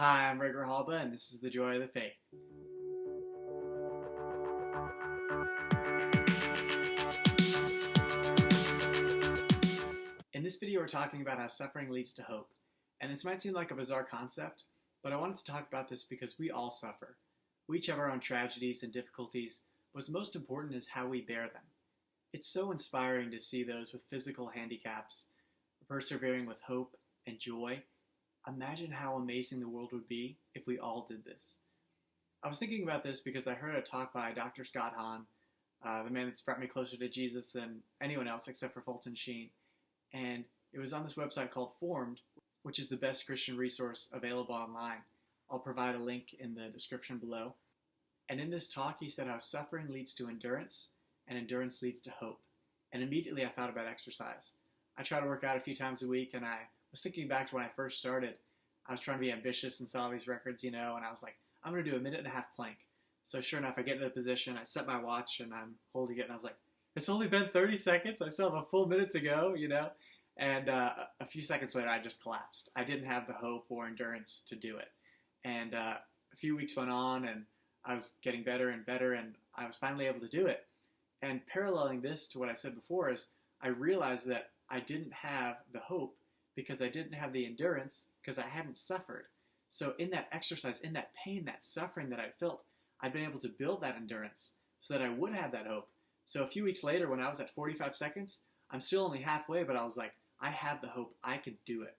Hi, I'm Rigor Halba, and this is The Joy of the Faith. In this video, we're talking about how suffering leads to hope. And this might seem like a bizarre concept, but I wanted to talk about this because we all suffer. We each have our own tragedies and difficulties, but what's most important is how we bear them. It's so inspiring to see those with physical handicaps persevering with hope and joy. Imagine how amazing the world would be if we all did this. I was thinking about this because I heard a talk by Dr. Scott Hahn, the man that's brought me closer to Jesus than anyone else except for Fulton Sheen. And it was on this website called Formed, which is the best Christian resource available online. I'll provide a link in the description below. And in this talk, he said how suffering leads to endurance, and endurance leads to hope. And immediately I thought about exercise. I try to work out a few times a week, and I was thinking back to when I first started. I was trying to be ambitious and saw all these records, and I was like, I'm going to do a 1.5 minute plank. So sure enough, I get into the position, I set my watch, and I'm holding it, and I was like, it's only been 30 seconds, I still have a full minute to go, And a few seconds later, I just collapsed. I didn't have the hope or endurance to do it. And a few weeks went on, and I was getting better and better, and I was finally able to do it. And paralleling this to what I said before is, I realized that I didn't have the hope because I didn't have the endurance because I hadn't suffered. So in that exercise, in that pain, that suffering that I felt, I'd been able to build that endurance so that I would have that hope. So a few weeks later, when I was at 45 seconds, I'm still only halfway, but I was like, I have the hope, I could do it,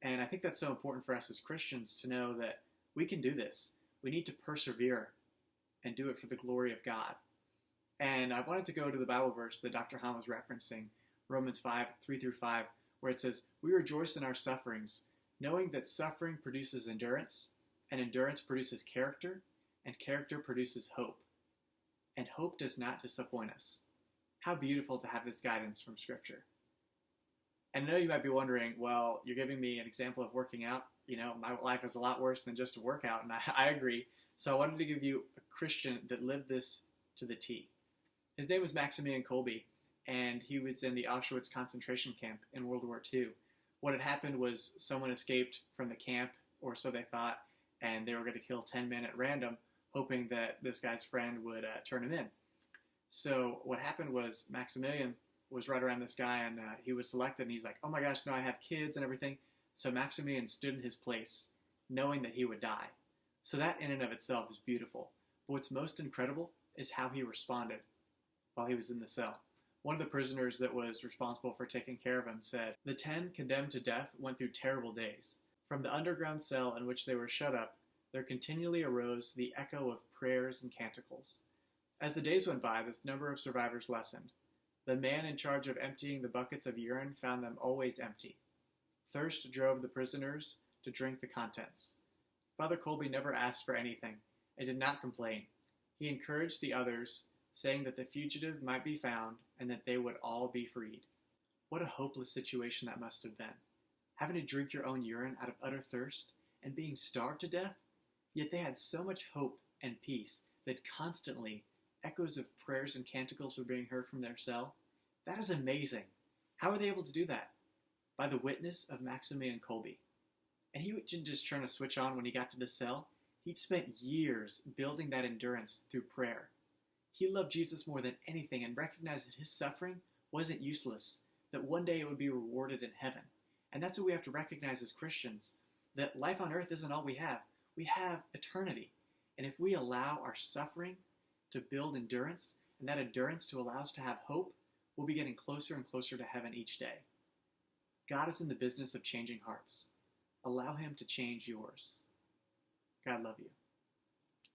And I think that's so important for us as Christians to know that we can do this. We need to persevere and do it for the glory of God. And I wanted to go to the Bible verse that Dr. Hahn was referencing, Romans 5, 3-5, where it says, we rejoice in our sufferings, knowing that suffering produces endurance, and endurance produces character, and character produces hope. And hope does not disappoint us. How beautiful to have this guidance from Scripture. And I know you might be wondering, well, you're giving me an example of working out. My life is a lot worse than just a workout, and I agree. So I wanted to give you a Christian that lived this to the T. His name was Maximilian Kolbe, and he was in the Auschwitz concentration camp in World War II. What had happened was someone escaped from the camp, or so they thought, and they were going to kill 10 men at random, hoping that this guy's friend would turn him in. So what happened was Maximilian was right around this guy, and he was selected, and he's like, oh my gosh, no, I have kids and everything. So Maximilian stood in his place, knowing that he would die. So that in and of itself is beautiful. But what's most incredible is how he responded while he was in the cell. One of the prisoners that was responsible for taking care of him said, the 10 condemned to death went through terrible days. From the underground cell in which they were shut up, there continually arose the echo of prayers and canticles. As the days went by, this number of survivors lessened. The man in charge of emptying the buckets of urine found them always empty. Thirst drove the prisoners to drink the contents. Father Kolbe never asked for anything and did not complain. He encouraged the others, saying that the fugitive might be found and that they would all be freed. What a hopeless situation that must have been. Having to drink your own urine out of utter thirst and being starved to death? Yet they had so much hope and peace that constantly echoes of prayers and canticles were being heard from their cell. That is amazing. How were they able to do that? By the witness of Maximilian Kolbe. And he didn't just turn a switch on when he got to the cell. He'd spent years building that endurance through prayer. He loved Jesus more than anything and recognized that his suffering wasn't useless, that one day it would be rewarded in heaven. And that's what we have to recognize as Christians, that life on earth isn't all we have. We have eternity. And if we allow our suffering to build endurance, and that endurance to allow us to have hope, we'll be getting closer and closer to heaven each day. God is in the business of changing hearts. Allow him to change yours. God love you.